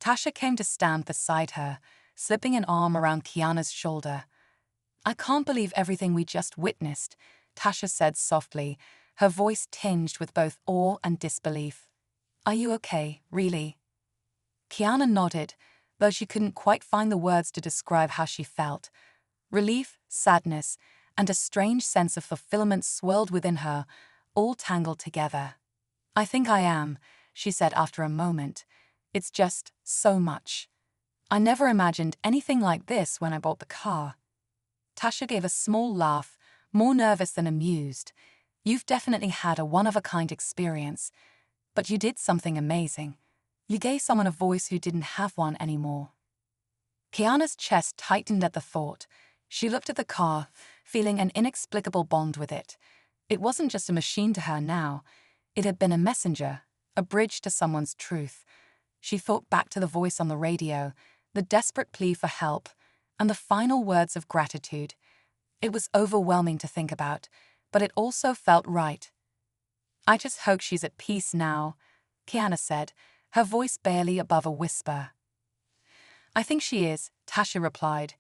Tasha came to stand beside her, slipping an arm around Kiana's shoulder. "I can't believe everything we just witnessed," Tasha said softly, her voice tinged with both awe and disbelief. "Are you okay, really?" Kiana nodded, though she couldn't quite find the words to describe how she felt. Relief, sadness, and a strange sense of fulfillment swirled within her, all tangled together. "I think I am," she said after a moment. "It's just so much. I never imagined anything like this when I bought the car." Tasha gave a small laugh, more nervous than amused. "You've definitely had a one-of-a-kind experience, but you did something amazing. You gave someone a voice who didn't have one anymore." Kiana's chest tightened at the thought. She looked at the car, feeling an inexplicable bond with it. It wasn't just a machine to her now. It had been a messenger, a bridge to someone's truth. She thought back to the voice on the radio, the desperate plea for help, and the final words of gratitude. It was overwhelming to think about, but it also felt right. "I just hope she's at peace now," Kiana said, her voice barely above a whisper. "I think she is," Tasha replied.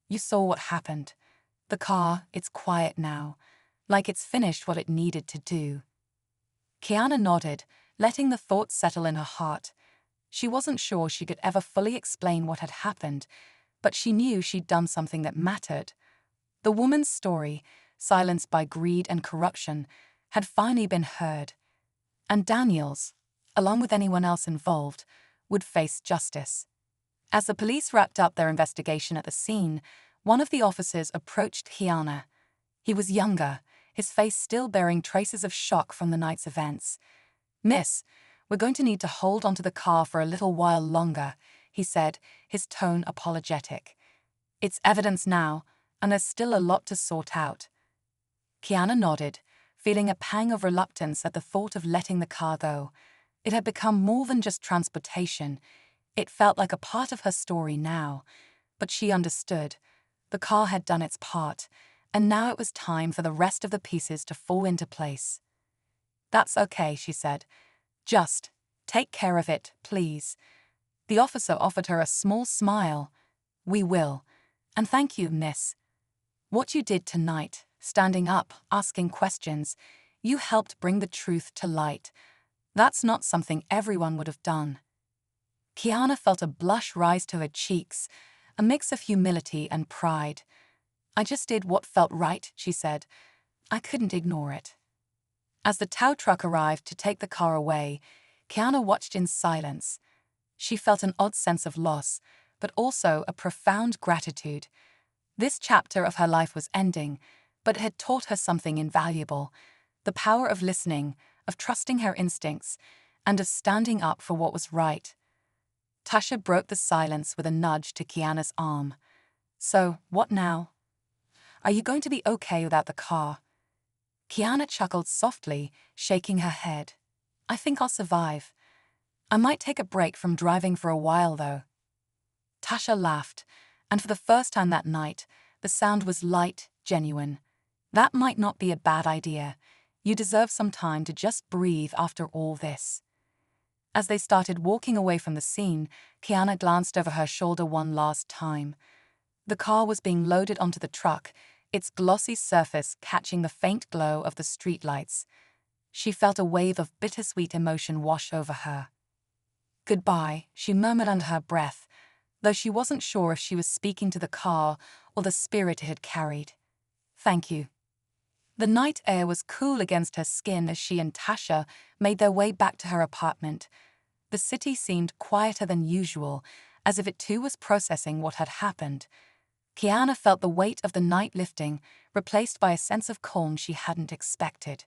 "You saw what happened. The car, it's quiet now, like it's finished what it needed to do." Kiana nodded, letting the thought settle in her heart. She wasn't sure she could ever fully explain what had happened, but she knew she'd done something that mattered. The woman's story, silenced by greed and corruption, had finally been heard. And Daniels, along with anyone else involved, would face justice. As the police wrapped up their investigation at the scene, one of the officers approached Kiana. He was younger, his face still bearing traces of shock from the night's events. "Miss, we're going to need to hold onto the car for a little while longer," he said, his tone apologetic. "It's evidence now, and there's still a lot to sort out." Kiana nodded, feeling a pang of reluctance at the thought of letting the car go. It had become more than just transportation. It felt like a part of her story now. But she understood. The car had done its part, and now it was time for the rest of the pieces to fall into place. "That's okay," she said. "Just take care of it, please." The officer offered her a small smile. "We will. And thank you, miss. What you did tonight, standing up, asking questions, you helped bring the truth to light. That's not something everyone would have done." Kiana felt a blush rise to her cheeks, a mix of humility and pride. "I just did what felt right," she said. "I couldn't ignore it." As the tow truck arrived to take the car away, Kiana watched in silence. She felt an odd sense of loss, but also a profound gratitude. This chapter of her life was ending, but it had taught her something invaluable: the power of listening, of trusting her instincts, and of standing up for what was right. Tasha broke the silence with a nudge to Kiana's arm. "So, what now? Are you going to be okay without the car?" Kiana chuckled softly, shaking her head. "I think I'll survive. I might take a break from driving for a while, though." Tasha laughed, and for the first time that night, the sound was light, genuine. "That might not be a bad idea. You deserve some time to just breathe after all this." As they started walking away from the scene, Kiana glanced over her shoulder one last time. The car was being loaded onto the truck, its glossy surface catching the faint glow of the streetlights. She felt a wave of bittersweet emotion wash over her. "Goodbye," she murmured under her breath, though she wasn't sure if she was speaking to the car or the spirit it had carried. "Thank you." The night air was cool against her skin as she and Tasha made their way back to her apartment. The city seemed quieter than usual, as if it too was processing what had happened. Kiana felt the weight of the night lifting, replaced by a sense of calm she hadn't expected.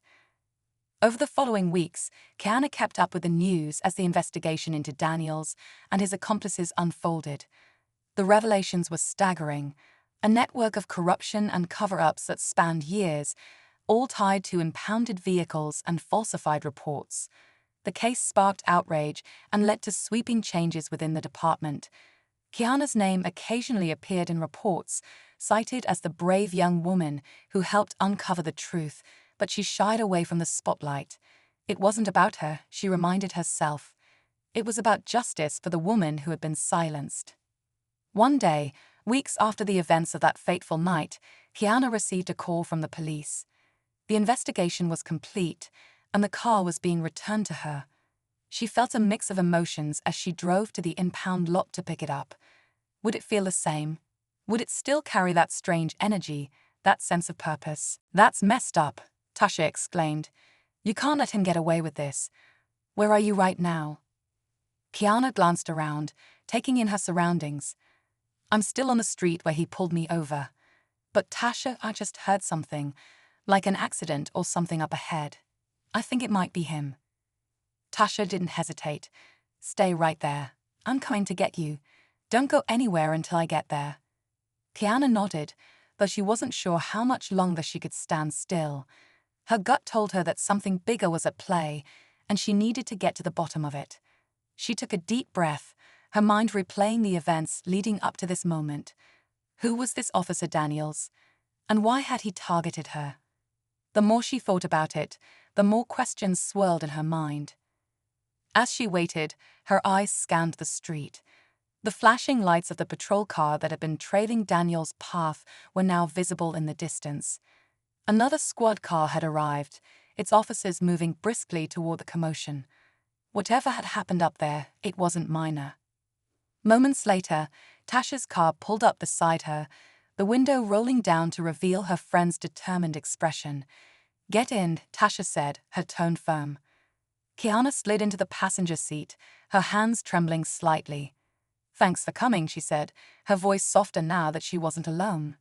Over the following weeks, Kiana kept up with the news as the investigation into Daniels and his accomplices unfolded. The revelations were staggering: a network of corruption and cover-ups that spanned years, all tied to impounded vehicles and falsified reports. The case sparked outrage and led to sweeping changes within the department. Kiana's name occasionally appeared in reports, cited as the brave young woman who helped uncover the truth, but she shied away from the spotlight. It wasn't about her, she reminded herself. It was about justice for the woman who had been silenced. One day, weeks after the events of that fateful night, Kiana received a call from the police. The investigation was complete, and the car was being returned to her. She felt a mix of emotions as she drove to the impound lot to pick it up. Would it feel the same? Would it still carry that strange energy, that sense of purpose? "That's messed up," Tasha exclaimed. "You can't let him get away with this. Where are you right now?" Kiana glanced around, taking in her surroundings. "I'm still on the street where he pulled me over. But Tasha, I just heard something, like an accident or something up ahead. I think it might be him." Tasha didn't hesitate. "Stay right there. I'm coming to get you. Don't go anywhere until I get there." Kiana nodded, though she wasn't sure how much longer she could stand still. Her gut told her that something bigger was at play, and she needed to get to the bottom of it. She took a deep breath, her mind replaying the events leading up to this moment. Who was this Officer Daniels? And why had he targeted her? The more she thought about it, the more questions swirled in her mind. As she waited, her eyes scanned the street. The flashing lights of the patrol car that had been trailing Daniel's path were now visible in the distance. Another squad car had arrived, its officers moving briskly toward the commotion. Whatever had happened up there, it wasn't minor. Moments later, Tasha's car pulled up beside her, the window rolling down to reveal her friend's determined expression. "Get in," Tasha said, her tone firm. Kiana slid into the passenger seat, her hands trembling slightly. "Thanks for coming," she said, her voice softer now that she wasn't alone.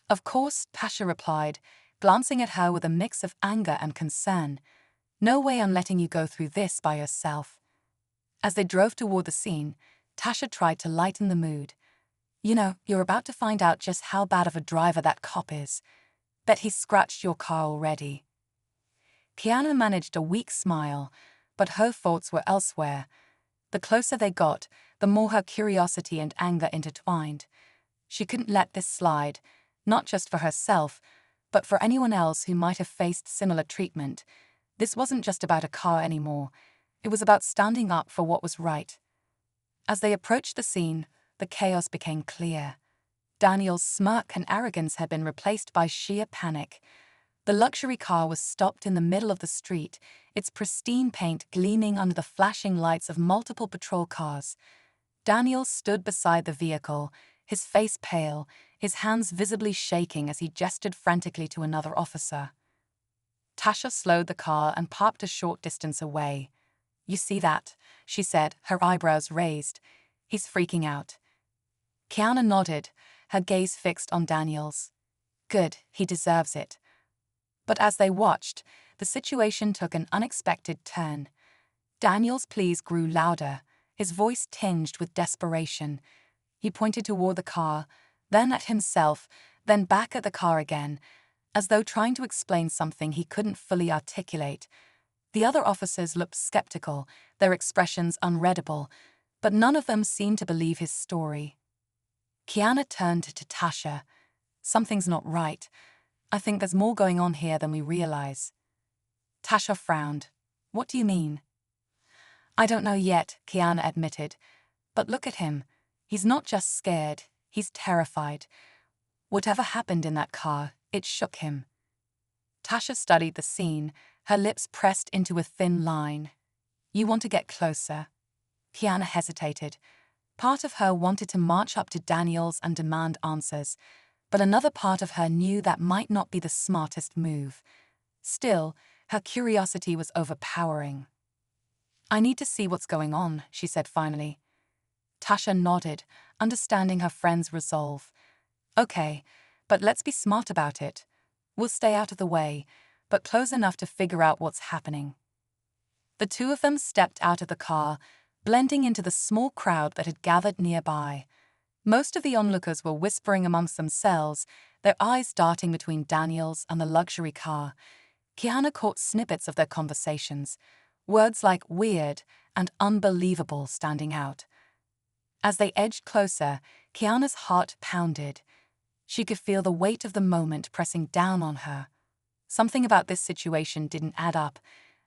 "Of course," Tasha replied, glancing at her with a mix of anger and concern. "No way I'm letting you go through this by yourself." As they drove toward the scene, Tasha tried to lighten the mood. "You know, you're about to find out just how bad of a driver that cop is. Bet he's scratched your car already." Kiana managed a weak smile, but her thoughts were elsewhere. The closer they got, the more her curiosity and anger intertwined. She couldn't let this slide, not just for herself, but for anyone else who might have faced similar treatment. This wasn't just about a car anymore. It was about standing up for what was right. As they approached the scene, the chaos became clear. Daniel's smirk and arrogance had been replaced by sheer panic. The luxury car was stopped in the middle of the street, its pristine paint gleaming under the flashing lights of multiple patrol cars. Daniel stood beside the vehicle, his face pale, his hands visibly shaking as he gestured frantically to another officer. Tasha slowed the car and parked a short distance away. "You see that?" she said, her eyebrows raised. "He's freaking out." Kiana nodded, her gaze fixed on Daniel's. "Good, he deserves it." But as they watched, the situation took an unexpected turn. Daniel's pleas grew louder, his voice tinged with desperation. He pointed toward the car, then at himself, then back at the car again, as though trying to explain something he couldn't fully articulate. The other officers looked skeptical, their expressions unreadable, but none of them seemed to believe his story. Kiana turned to Tasha. "Something's not right. I think there's more going on here than we realize." Tasha frowned. "What do you mean?" "I don't know yet," Kiana admitted. "But look at him. He's not just scared, he's terrified. Whatever happened in that car, it shook him." Tasha studied the scene, her lips pressed into a thin line. "You want to get closer?" Kiana hesitated. Part of her wanted to march up to Daniels and demand answers, but another part of her knew that might not be the smartest move. Still, her curiosity was overpowering. "I need to see what's going on," she said finally. Tasha nodded, understanding her friend's resolve. "Okay, but let's be smart about it. We'll stay out of the way, but close enough to figure out what's happening." The two of them stepped out of the car, blending into the small crowd that had gathered nearby. Most of the onlookers were whispering amongst themselves, their eyes darting between Daniels and the luxury car. Kiana caught snippets of their conversations, words like weird and unbelievable standing out. As they edged closer, Kiana's heart pounded. She could feel the weight of the moment pressing down on her. Something about this situation didn't add up,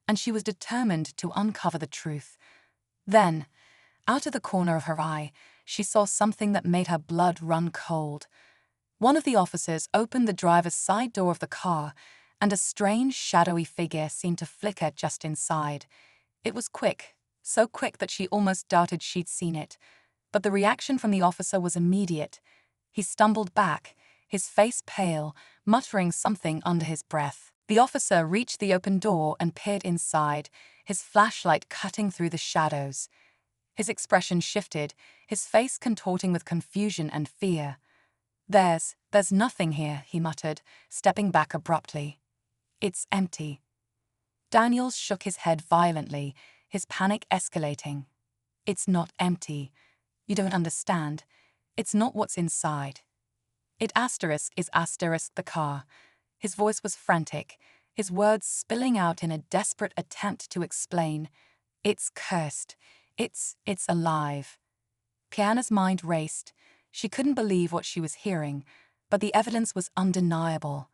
and she was determined to uncover the truth. Then, out of the corner of her eye, she saw something that made her blood run cold. One of the officers opened the driver's side door of the car, and a strange, shadowy figure seemed to flicker just inside. It was quick, so quick that she almost doubted she'd seen it. But the reaction from the officer was immediate. He stumbled back, his face pale, muttering something under his breath. The officer reached the open door and peered inside, his flashlight cutting through the shadows. His expression shifted, his face contorting with confusion and fear. There's nothing here," he muttered, stepping back abruptly. "It's empty." Daniels shook his head violently, his panic escalating. "It's not empty. You don't understand. It's not what's inside. It is the car." His voice was frantic, his words spilling out in a desperate attempt to explain. "It's cursed. It's alive." Kiana's mind raced. She couldn't believe what she was hearing, but the evidence was undeniable.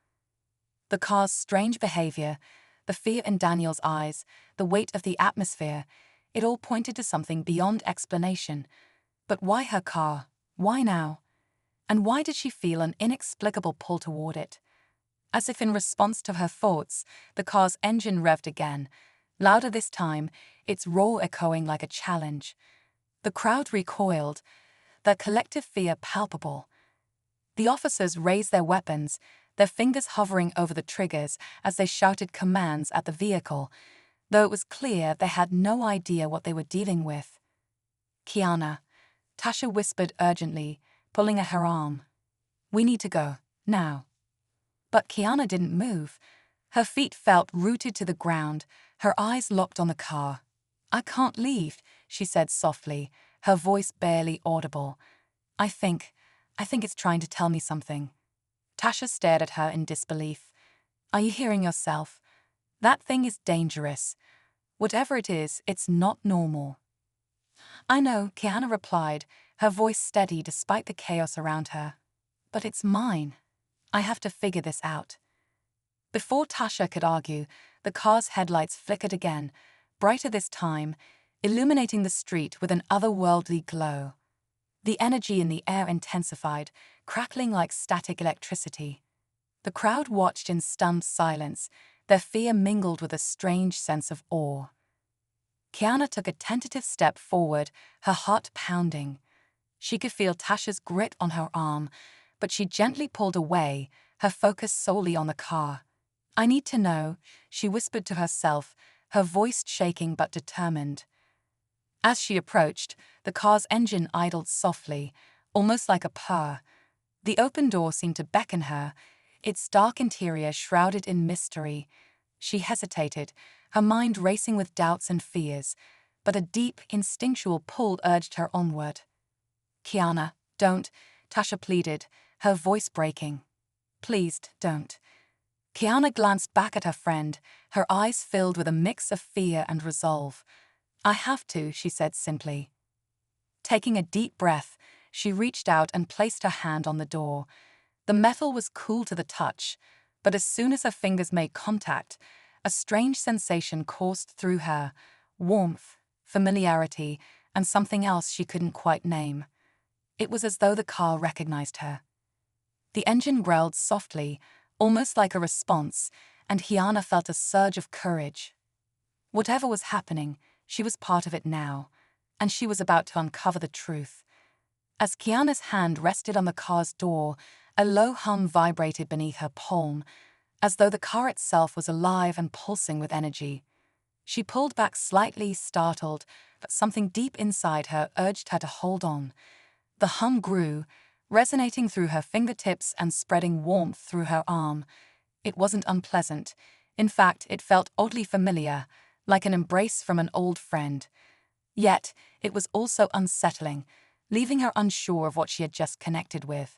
The car's strange behavior, the fear in Daniel's eyes, the weight of the atmosphere, it all pointed to something beyond explanation. But why her car? Why now? And why did she feel an inexplicable pull toward it? As if in response to her thoughts, the car's engine revved again, louder this time, its roar echoing like a challenge. The crowd recoiled, their collective fear palpable. The officers raised their weapons, their fingers hovering over the triggers as they shouted commands at the vehicle, though it was clear they had no idea what they were dealing with. "Kiana," Tasha whispered urgently, pulling at her arm. "We need to go, now." But Kiana didn't move. Her feet felt rooted to the ground, her eyes locked on the car. "I can't leave," she said softly, her voice barely audible. I think it's trying to tell me something." Tasha stared at her in disbelief. "Are you hearing yourself? That thing is dangerous. Whatever it is, it's not normal." "I know," Kiana replied, her voice steady despite the chaos around her. "But it's mine. I have to figure this out." Before Tasha could argue, the car's headlights flickered again, brighter this time, illuminating the street with an otherworldly glow. The energy in the air intensified, crackling like static electricity. The crowd watched in stunned silence, their fear mingled with a strange sense of awe. Kiana took a tentative step forward, her heart pounding. She could feel Tasha's grip on her arm, but she gently pulled away, her focus solely on the car. "I need to know," she whispered to herself, her voice shaking but determined. As she approached, the car's engine idled softly, almost like a purr. The open door seemed to beckon her, its dark interior shrouded in mystery. She hesitated, her mind racing with doubts and fears, but a deep, instinctual pull urged her onward. "Kiana, don't," Tasha pleaded, her voice breaking. "Please, don't." Kiana glanced back at her friend, her eyes filled with a mix of fear and resolve. "I have to," she said simply. Taking a deep breath, she reached out and placed her hand on the door. The metal was cool to the touch, but as soon as her fingers made contact, a strange sensation coursed through her, warmth, familiarity, and something else she couldn't quite name. It was as though the car recognized her. The engine growled softly, almost like a response, and Kiana felt a surge of courage. Whatever was happening, she was part of it now, and she was about to uncover the truth. As Kiana's hand rested on the car's door, a low hum vibrated beneath her palm, as though the car itself was alive and pulsing with energy. She pulled back slightly, startled, but something deep inside her urged her to hold on. The hum grew, resonating through her fingertips and spreading warmth through her arm. It wasn't unpleasant. In fact, it felt oddly familiar, like an embrace from an old friend. Yet, it was also unsettling, leaving her unsure of what she had just connected with.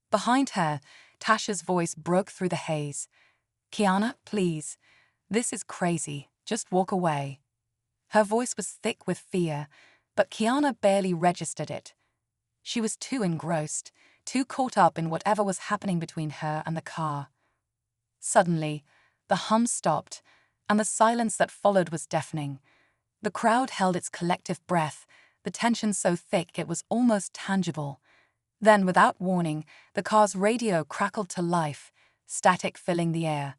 Behind her, Tasha's voice broke through the haze. "Kiana, please. This is crazy. Just walk away." Her voice was thick with fear, but Kiana barely registered it. She was too engrossed, too caught up in whatever was happening between her and the car. Suddenly, the hum stopped, and the silence that followed was deafening. The crowd held its collective breath, the tension so thick it was almost tangible. Then, without warning, the car's radio crackled to life, static filling the air.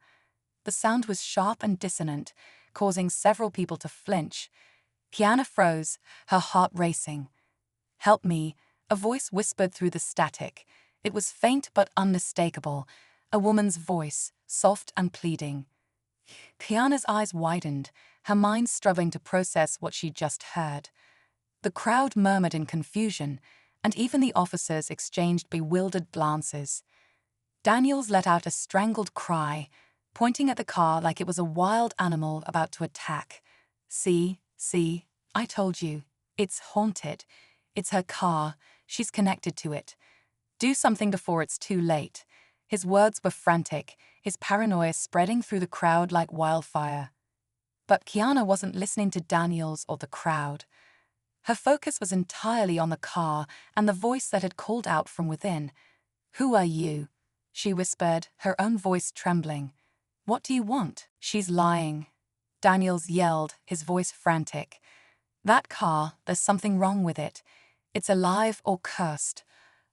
The sound was sharp and dissonant, causing several people to flinch. Kiana froze, her heart racing. "Help me," a voice whispered through the static. It was faint but unmistakable, a woman's voice, soft and pleading. Kiana's eyes widened, her mind struggling to process what she'd just heard. The crowd murmured in confusion, and even the officers exchanged bewildered glances. Daniels let out a strangled cry, pointing at the car like it was a wild animal about to attack. See, I told you. It's haunted. It's her car. She's connected to it. Do something before it's too late." His words were frantic, his paranoia spreading through the crowd like wildfire. But Kiana wasn't listening to Daniels or the crowd. Her focus was entirely on the car and the voice that had called out from within. "Who are you?" she whispered, her own voice trembling. "What do you want?" "She's lying," Daniels yelled, his voice frantic. "That car, there's something wrong with it. It's alive or cursed.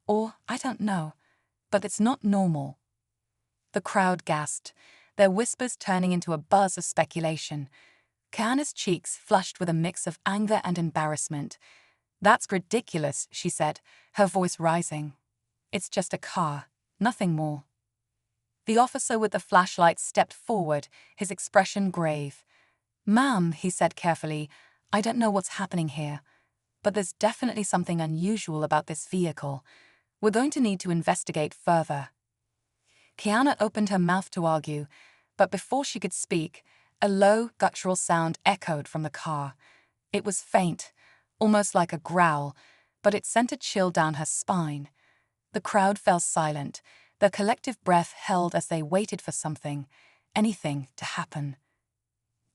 Or, I don't know. But it's not normal." The crowd gasped, their whispers turning into a buzz of speculation. Kiana's cheeks flushed with a mix of anger and embarrassment. "That's ridiculous," she said, her voice rising. "It's just a car, nothing more." The officer with the flashlight stepped forward, his expression grave. "Ma'am," he said carefully, "I don't know what's happening here, but there's definitely something unusual about this vehicle. We're going to need to investigate further." Kiana opened her mouth to argue, but before she could speak, a low, guttural sound echoed from the car. It was faint, almost like a growl, but it sent a chill down her spine. The crowd fell silent, their collective breath held as they waited for something, anything, to happen.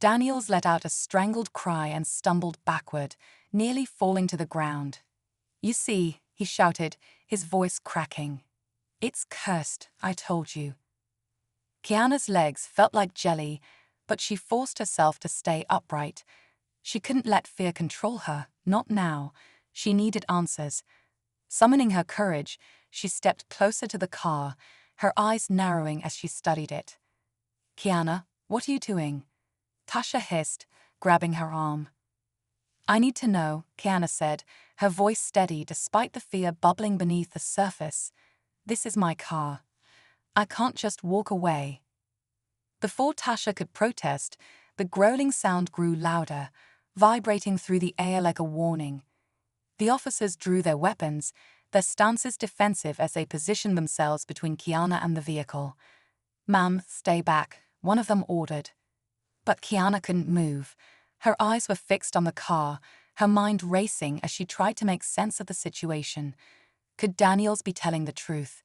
Daniels let out a strangled cry and stumbled backward, nearly falling to the ground. "You see," he shouted, his voice cracking. "It's cursed, I told you." Kiana's legs felt like jelly, but she forced herself to stay upright. She couldn't let fear control her, not now. She needed answers. Summoning her courage, she stepped closer to the car, her eyes narrowing as she studied it. "Kiana, what are you doing?" Tasha hissed, grabbing her arm. "I need to know," Kiana said, her voice steady despite the fear bubbling beneath the surface. "This is my car. I can't just walk away." Before Tasha could protest, the growling sound grew louder, vibrating through the air like a warning. The officers drew their weapons, their stances defensive as they positioned themselves between Kiana and the vehicle. "Ma'am, stay back," one of them ordered. But Kiana couldn't move. Her eyes were fixed on the car, her mind racing as she tried to make sense of the situation. Could Daniels be telling the truth?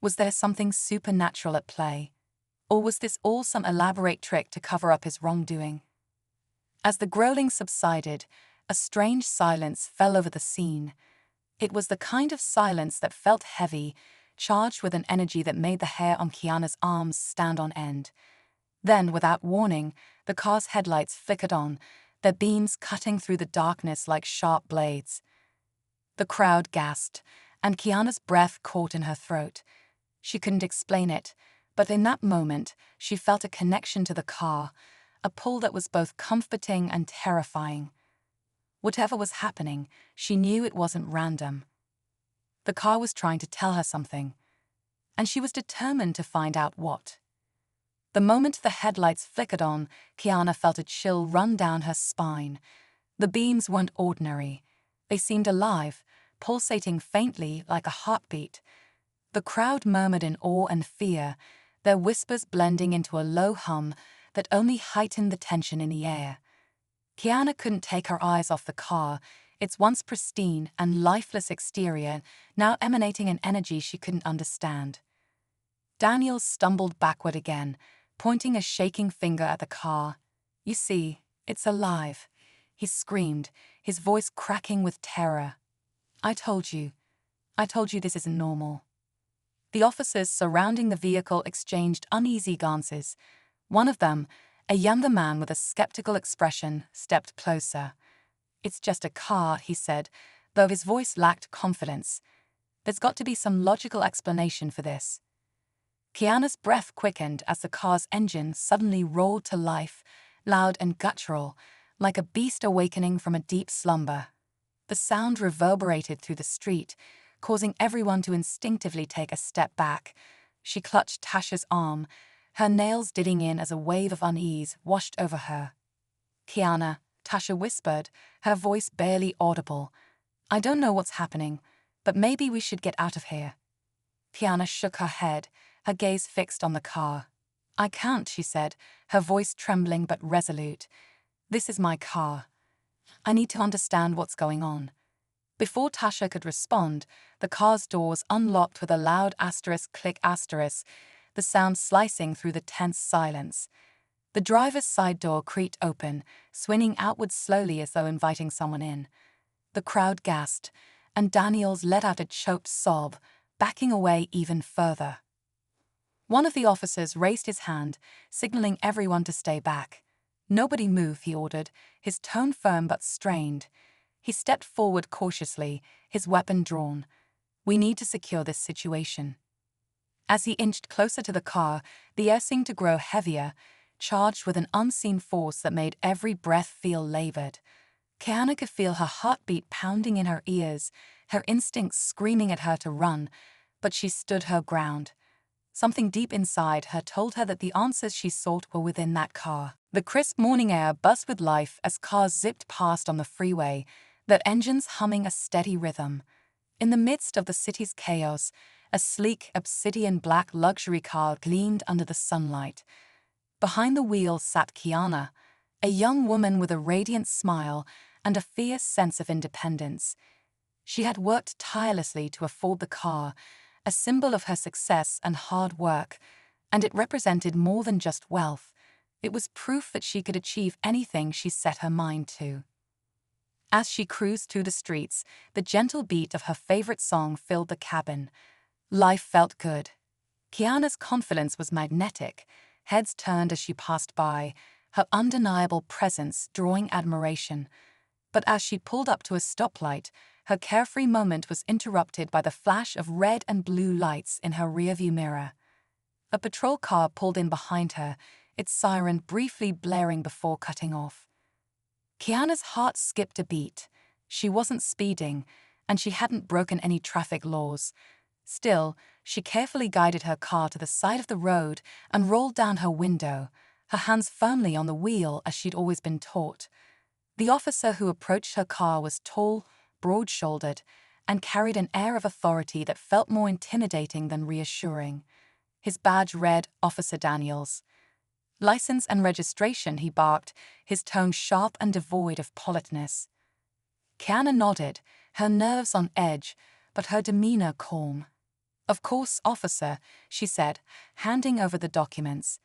Was there something supernatural at play? Or was this all some elaborate trick to cover up his wrongdoing? As the growling subsided, a strange silence fell over the scene. It was the kind of silence that felt heavy, charged with an energy that made the hair on Kiana's arms stand on end. Then, without warning, the car's headlights flickered on, their beams cutting through the darkness like sharp blades. The crowd gasped, and Kiana's breath caught in her throat. She couldn't explain it, but in that moment, she felt a connection to the car, a pull that was both comforting and terrifying. Whatever was happening, she knew it wasn't random. The car was trying to tell her something, and she was determined to find out what. The moment the headlights flickered on, Kiana felt a chill run down her spine. The beams weren't ordinary. They seemed alive, pulsating faintly like a heartbeat. The crowd murmured in awe and fear, their whispers blending into a low hum that only heightened the tension in the air. Kiana couldn't take her eyes off the car, its once pristine and lifeless exterior now emanating an energy she couldn't understand. Daniels stumbled backward again, pointing a shaking finger at the car. "You see, it's alive," he screamed, his voice cracking with terror. I told you this isn't normal." The officers surrounding the vehicle exchanged uneasy glances. One of them, A younger man with a skeptical expression stepped closer. "It's just a car," he said, though his voice lacked confidence. "There's got to be some logical explanation for this." Kiana's breath quickened as the car's engine suddenly roared to life, loud and guttural, like a beast awakening from a deep slumber. The sound reverberated through the street, causing everyone to instinctively take a step back. She clutched Tasha's arm, her nails digging in as a wave of unease washed over her. "Kiana," Tasha whispered, her voice barely audible. "I don't know what's happening, but maybe we should get out of here." Kiana shook her head, her gaze fixed on the car. "I can't," she said, her voice trembling but resolute. "This is my car. I need to understand what's going on." Before Tasha could respond, the car's doors unlocked with a loud asterisk click asterisk, the sound slicing through the tense silence. The driver's side door creaked open, swinging outward slowly as though inviting someone in. The crowd gasped, and Daniels let out a choked sob, backing away even further. One of the officers raised his hand, signaling everyone to stay back. "Nobody move," he ordered, his tone firm but strained. He stepped forward cautiously, his weapon drawn. "We need to secure this situation." As he inched closer to the car, the air seemed to grow heavier, charged with an unseen force that made every breath feel labored. Kiana could feel her heartbeat pounding in her ears, her instincts screaming at her to run, but she stood her ground. Something deep inside her told her that the answers she sought were within that car. The crisp morning air buzzed with life as cars zipped past on the freeway, their engines humming a steady rhythm. In the midst of the city's chaos, a sleek, obsidian-black luxury car gleamed under the sunlight. Behind the wheel sat Kiana, a young woman with a radiant smile and a fierce sense of independence. She had worked tirelessly to afford the car, a symbol of her success and hard work, and it represented more than just wealth. It was proof that she could achieve anything she set her mind to. As she cruised through the streets, the gentle beat of her favorite song filled the cabin. Life felt good. Kiana's confidence was magnetic, heads turned as she passed by, her undeniable presence drawing admiration. But as she pulled up to a stoplight, her carefree moment was interrupted by the flash of red and blue lights in her rearview mirror. A patrol car pulled in behind her, its siren briefly blaring before cutting off. Kiana's heart skipped a beat. She wasn't speeding, and she hadn't broken any traffic laws. Still, she carefully guided her car to the side of the road and rolled down her window, her hands firmly on the wheel as she'd always been taught. The officer who approached her car was tall, broad-shouldered, and carried an air of authority that felt more intimidating than reassuring. His badge read Officer Daniels. "License and registration," he barked, his tone sharp and devoid of politeness. Kiana nodded, her nerves on edge, but her demeanor calm. "Of course, officer," she said, handing over the documents.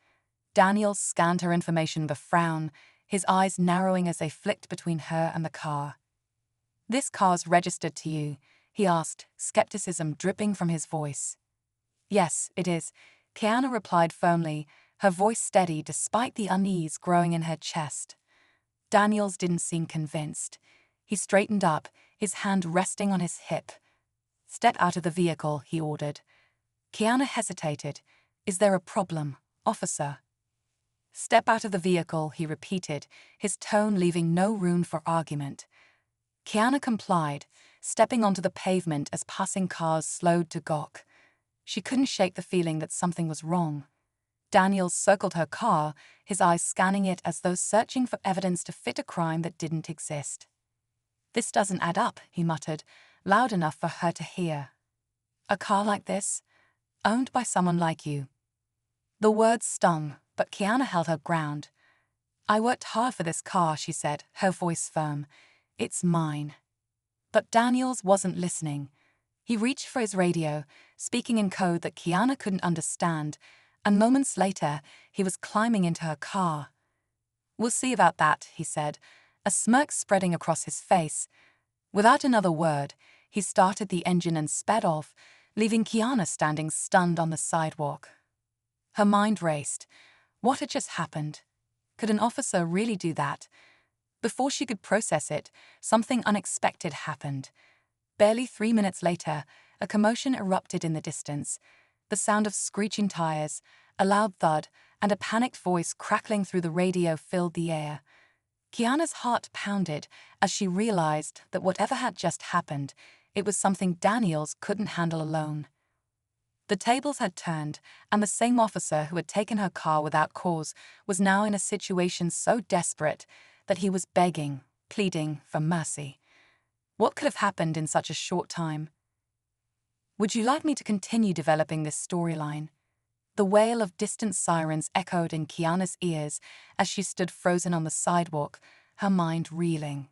Daniels scanned her information with a frown, his eyes narrowing as they flicked between her and the car. "This car's registered to you?" he asked, skepticism dripping from his voice. "Yes, it is," Kiana replied firmly, her voice steady despite the unease growing in her chest. Daniels didn't seem convinced. He straightened up, his hand resting on his hip. "Step out of the vehicle," he ordered. Kiana hesitated. "Is there a problem, officer?" "Step out of the vehicle," he repeated, his tone leaving no room for argument. Kiana complied, stepping onto the pavement as passing cars slowed to gawk. She couldn't shake the feeling that something was wrong. Daniels circled her car, his eyes scanning it as though searching for evidence to fit a crime that didn't exist. "This doesn't add up," he muttered, loud enough for her to hear. "A car like this? Owned by someone like you?" The words stung, but Kiana held her ground. "I worked hard for this car," she said, her voice firm. "It's mine." But Daniels wasn't listening. He reached for his radio, speaking in code that Kiana couldn't understand, and moments later, he was climbing into her car. "We'll see about that," he said, a smirk spreading across his face. Without another word, he started the engine and sped off, leaving Kiana standing stunned on the sidewalk. Her mind raced. What had just happened? Could an officer really do that? Before she could process it, something unexpected happened. Barely 3 minutes later, a commotion erupted in the distance. The sound of screeching tires, a loud thud, and a panicked voice crackling through the radio filled the air. Kiana's heart pounded as she realized that whatever had just happened, it was something Daniels couldn't handle alone. The tables had turned, and the same officer who had taken her car without cause was now in a situation so desperate that he was begging, pleading for mercy. What could have happened in such a short time? Would you like me to continue developing this storyline? The wail of distant sirens echoed in Kiana's ears as she stood frozen on the sidewalk, her mind reeling.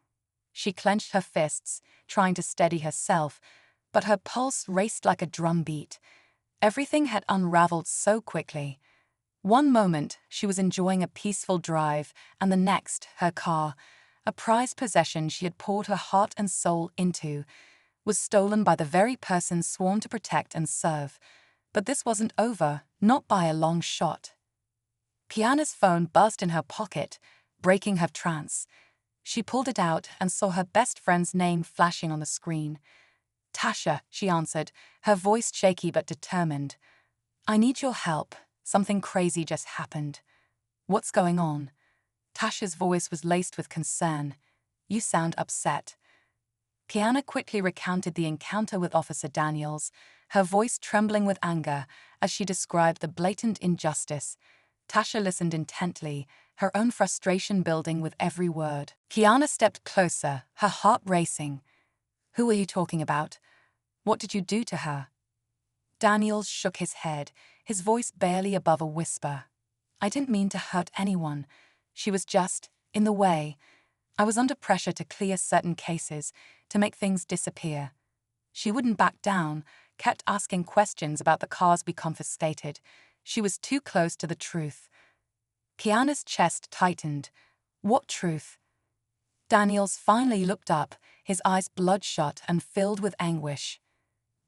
She clenched her fists, trying to steady herself, but her pulse raced like a drumbeat. Everything had unraveled so quickly. One moment, she was enjoying a peaceful drive, and the next, her car, a prized possession she had poured her heart and soul into, was stolen by the very person sworn to protect and serve. But this wasn't over, not by a long shot. Kiana's phone buzzed in her pocket, breaking her trance. She pulled it out and saw her best friend's name flashing on the screen. "Tasha," she answered, her voice shaky but determined. "I need your help. Something crazy just happened." "What's going on?" Tasha's voice was laced with concern. "You sound upset." Kiana quickly recounted the encounter with Officer Daniels, her voice trembling with anger as she described the blatant injustice. Tasha listened intently, her own frustration building with every word. Kiana stepped closer, her heart racing. "Who are you talking about? What did you do to her?" Daniels shook his head, his voice barely above a whisper. "I didn't mean to hurt anyone. She was just in the way. I was under pressure to clear certain cases, to make things disappear." She wouldn't back down, kept asking questions about the cars we confiscated. She was too close to the truth. Kiana's chest tightened. What truth? Daniels finally looked up, his eyes bloodshot and filled with anguish.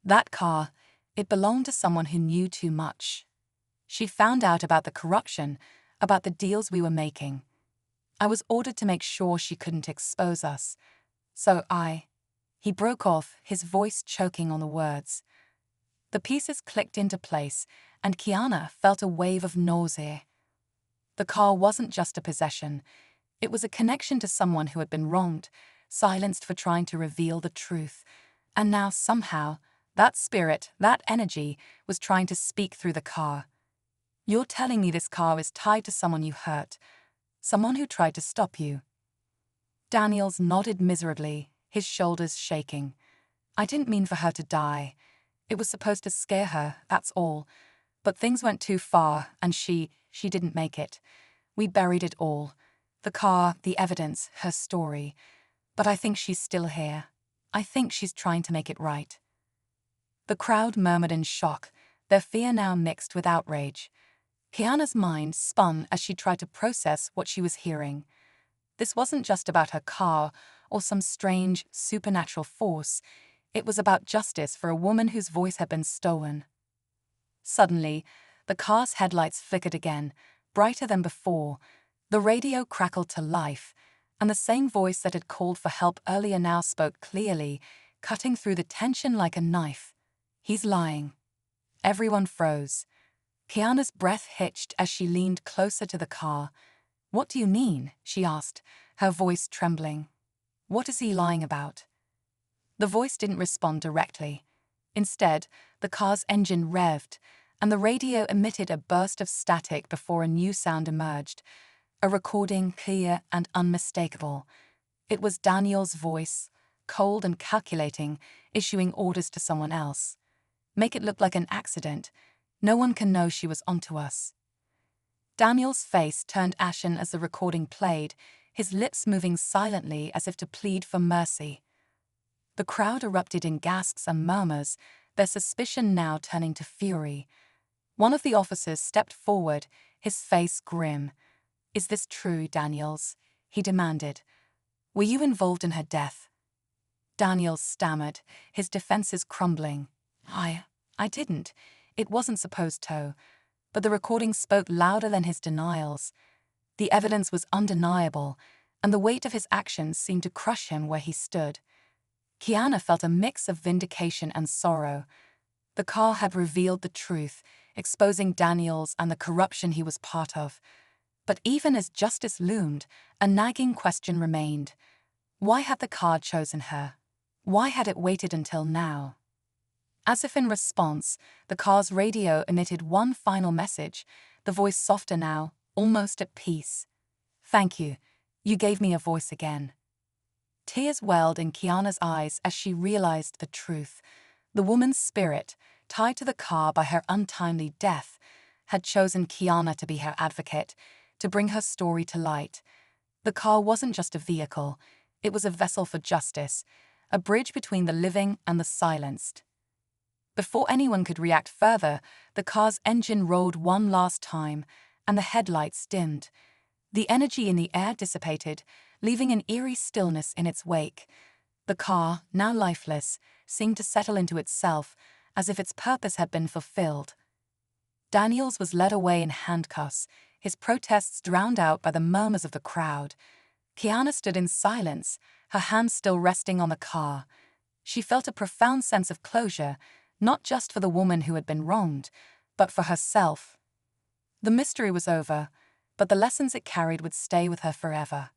"That car, it belonged to someone who knew too much. She found out about the corruption, about the deals we were making. I was ordered to make sure she couldn't expose us. So I—" He broke off, his voice choking on the words. The pieces clicked into place, and Kiana felt a wave of nausea. The car wasn't just a possession. It was a connection to someone who had been wronged, silenced for trying to reveal the truth. And now, somehow, that spirit, that energy, was trying to speak through the car. "You're telling me this car is tied to someone you hurt, someone who tried to stop you?" Daniels nodded miserably, his shoulders shaking. "I didn't mean for her to die. It was supposed to scare her, that's all. But things went too far, and she didn't make it. We buried it all. The car, the evidence, her story. But I think she's still here. I think she's trying to make it right." The crowd murmured in shock, their fear now mixed with outrage. Kiana's mind spun as she tried to process what she was hearing. This wasn't just about her car or some strange, supernatural force. It was about justice for a woman whose voice had been stolen. Suddenly, the car's headlights flickered again, brighter than before. The radio crackled to life, and the same voice that had called for help earlier now spoke clearly, cutting through the tension like a knife. "He's lying." Everyone froze. Kiana's breath hitched as she leaned closer to the car. "What do you mean?" she asked, her voice trembling. "What is he lying about?" The voice didn't respond directly. Instead, the car's engine revved, and the radio emitted a burst of static before a new sound emerged, a recording clear and unmistakable. It was Daniel's voice, cold and calculating, issuing orders to someone else. "Make it look like an accident. No one can know she was onto us." Daniel's face turned ashen as the recording played, his lips moving silently as if to plead for mercy. The crowd erupted in gasps and murmurs, their suspicion now turning to fury. One of the officers stepped forward, his face grim. "Is this true, Daniels?" he demanded. "Were you involved in her death?" Daniels stammered, his defenses crumbling. I didn't. It wasn't supposed to." But the recording spoke louder than his denials. The evidence was undeniable, and the weight of his actions seemed to crush him where he stood. Kiana felt a mix of vindication and sorrow. The car had revealed the truth, exposing Daniels and the corruption he was part of. But even as justice loomed, a nagging question remained. Why had the car chosen her? Why had it waited until now? As if in response, the car's radio emitted one final message, the voice softer now, almost at peace. "Thank you. You gave me a voice again." Tears welled in Kiana's eyes as she realized the truth. The woman's spirit, tied to the car by her untimely death, had chosen Kiana to be her advocate, to bring her story to light. The car wasn't just a vehicle, it was a vessel for justice, a bridge between the living and the silenced. Before anyone could react further, the car's engine rolled one last time, and the headlights dimmed. The energy in the air dissipated, leaving an eerie stillness in its wake. The car, now lifeless, seemed to settle into itself, as if its purpose had been fulfilled. Daniels was led away in handcuffs, his protests drowned out by the murmurs of the crowd. Kiana stood in silence, her hands still resting on the car. She felt a profound sense of closure, not just for the woman who had been wronged, but for herself. The mystery was over, but the lessons it carried would stay with her forever.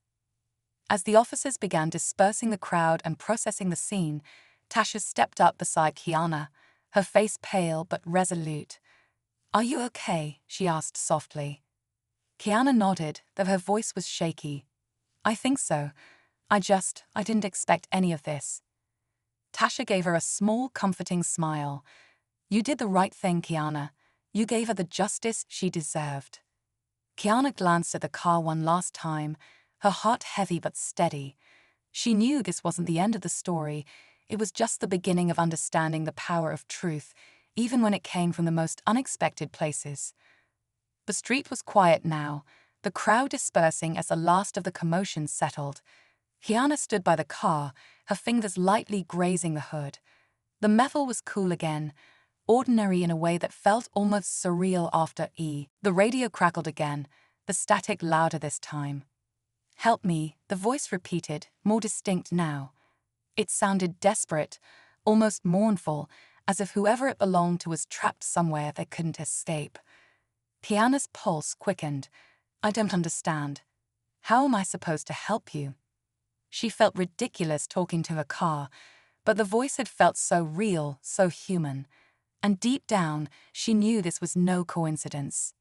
As the officers began dispersing the crowd and processing the scene, Tasha stepped up beside Kiana, her face pale but resolute. "Are you okay?" she asked softly. Kiana nodded, though her voice was shaky. "I think so. I didn't expect any of this." Tasha gave her a small, comforting smile. "You did the right thing, Kiana. You gave her the justice she deserved." Kiana glanced at the car one last time, her heart heavy but steady. She knew this wasn't the end of the story. It was just the beginning of understanding the power of truth, even when it came from the most unexpected places. The street was quiet now, the crowd dispersing as the last of the commotion settled. Kiana stood by the car, her fingers lightly grazing the hood. The metal was cool again, ordinary in a way that felt almost surreal after E. The radio crackled again, the static louder this time. "Help me," the voice repeated, more distinct now. It sounded desperate, almost mournful, as if whoever it belonged to was trapped somewhere they couldn't escape. Kiana's pulse quickened. "I don't understand. How am I supposed to help you?" She felt ridiculous talking to her car, but the voice had felt so real, so human. And deep down, she knew this was no coincidence.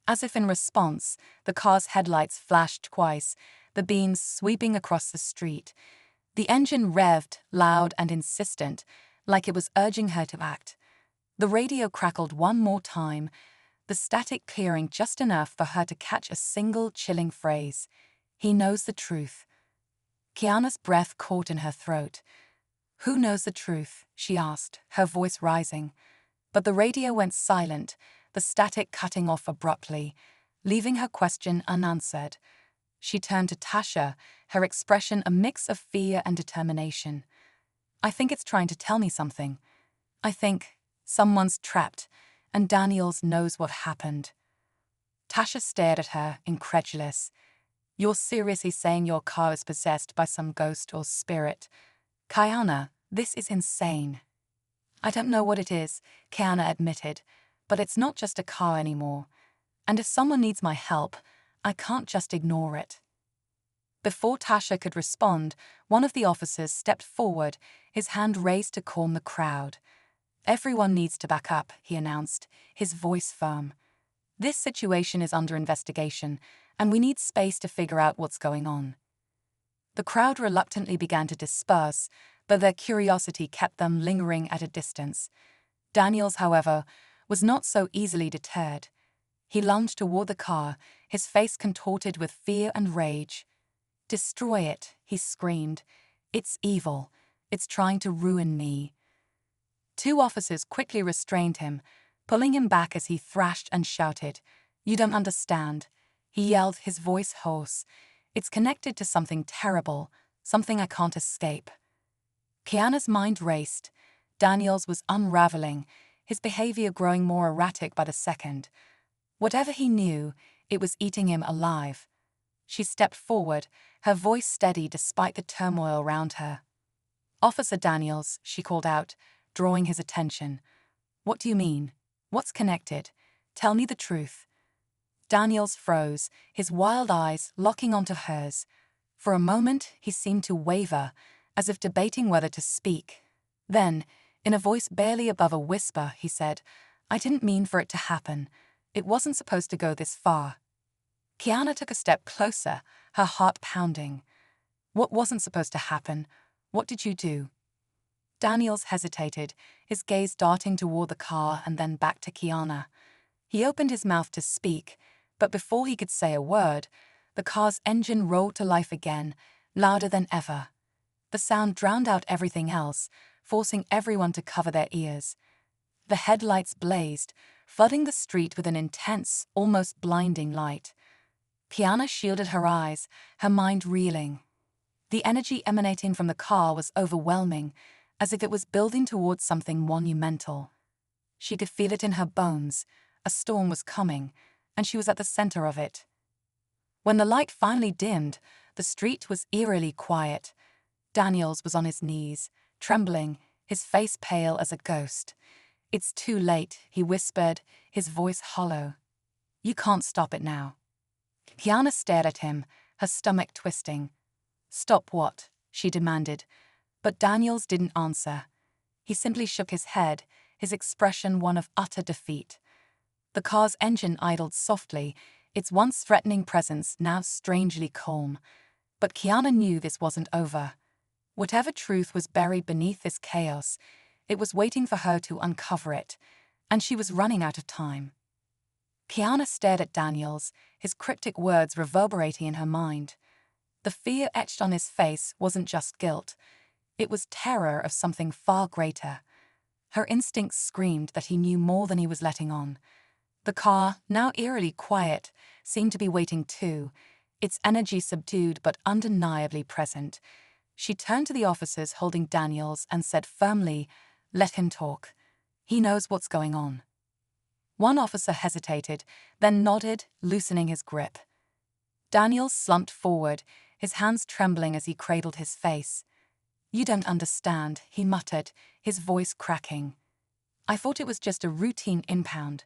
As if in response, the car's headlights flashed twice, the beams sweeping across the street. The engine revved, loud and insistent, like it was urging her to act. The radio crackled one more time, the static clearing just enough for her to catch a single chilling phrase. "He knows the truth." Kiana's breath caught in her throat. "Who knows the truth?" she asked, her voice rising. But the radio went silent, the static cutting off abruptly, leaving her question unanswered. She turned to Tasha, her expression a mix of fear and determination. "I think it's trying to tell me something. I think someone's trapped, and Daniels knows what happened." Tasha stared at her, incredulous. "You're seriously saying your car is possessed by some ghost or spirit? Kiana, this is insane." "I don't know what it is," Kiana admitted, "but it's not just a car anymore. And if someone needs my help, I can't just ignore it." Before Tasha could respond, one of the officers stepped forward, his hand raised to calm the crowd. "Everyone needs to back up," he announced, his voice firm. "This situation is under investigation, and we need space to figure out what's going on." The crowd reluctantly began to disperse, but their curiosity kept them lingering at a distance. Daniels, however, was not so easily deterred. He lunged toward the car, his face contorted with fear and rage. "Destroy it," he screamed. "It's evil. It's trying to ruin me." Two officers quickly restrained him, pulling him back as he thrashed and shouted. "You don't understand," he yelled, his voice hoarse. "It's connected to something terrible, something I can't escape." Kiana's mind raced. Daniels was unraveling, his behavior growing more erratic by the second. Whatever he knew, It was eating him alive. She stepped forward, her voice steady despite the turmoil around her. "Officer Daniels," she called out, drawing his attention. "What do you mean? What's connected? Tell me the truth." Daniels froze, his wild eyes locking onto hers. For a moment, he seemed to waver, as if debating whether to speak. Then, in a voice barely above a whisper, he said, "I didn't mean for it to happen. It wasn't supposed to go this far." Kiana took a step closer, her heart pounding. "What wasn't supposed to happen? What did you do?" Daniels hesitated, his gaze darting toward the car and then back to Kiana. He opened his mouth to speak, but before he could say a word, the car's engine roared to life again, louder than ever. The sound drowned out everything else, forcing everyone to cover their ears. The headlights blazed, flooding the street with an intense, almost blinding light. Kiana shielded her eyes, her mind reeling. The energy emanating from the car was overwhelming, as if it was building towards something monumental. She could feel it in her bones. A storm was coming, and she was at the center of it. When the light finally dimmed, the street was eerily quiet. Daniels was on his knees, trembling, his face pale as a ghost. "It's too late," he whispered, his voice hollow. "You can't stop it now." Kiana stared at him, her stomach twisting. "Stop what?" she demanded, but Daniels didn't answer. He simply shook his head, his expression one of utter defeat. The car's engine idled softly, its once threatening presence now strangely calm. But Kiana knew this wasn't over. Whatever truth was buried beneath this chaos, it was waiting for her to uncover it, and she was running out of time. Kiana stared at Daniels, his cryptic words reverberating in her mind. The fear etched on his face wasn't just guilt. It was terror of something far greater. Her instincts screamed that he knew more than he was letting on. The car, now eerily quiet, seemed to be waiting too, its energy subdued but undeniably present. She turned to the officers holding Daniels and said firmly, "Let him talk. He knows what's going on." One officer hesitated, then nodded, loosening his grip. Daniels slumped forward, his hands trembling as he cradled his face. "You don't understand," he muttered, his voice cracking. "I thought it was just a routine impound.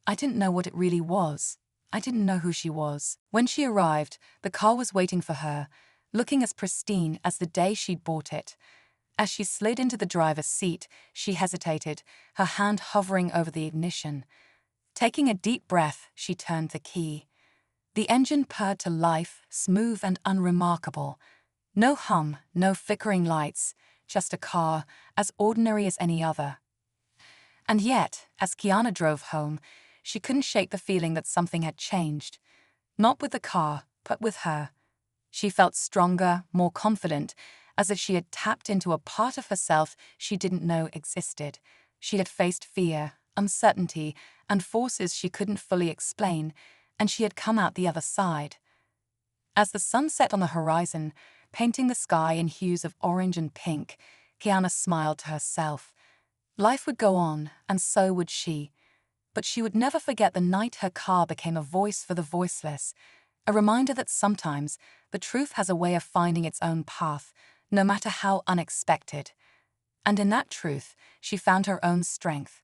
I didn't know what it really was. I didn't know who she was." When she arrived, the car was waiting for her, looking as pristine as the day she'd bought it. As she slid into the driver's seat, she hesitated, her hand hovering over the ignition. Taking a deep breath, she turned the key. The engine purred to life, smooth and unremarkable. No hum, no flickering lights, just a car, as ordinary as any other. And yet, as Kiana drove home, she couldn't shake the feeling that something had changed. Not with the car, but with her. She felt stronger, more confident, as if she had tapped into a part of herself she didn't know existed. She had faced fear, uncertainty, and forces she couldn't fully explain, and she had come out the other side. As the sun set on the horizon, painting the sky in hues of orange and pink, Kiana smiled to herself. Life would go on, and so would she. But she would never forget the night her car became a voice for the voiceless, a reminder that sometimes the truth has a way of finding its own path, no matter how unexpected. And in that truth, she found her own strength.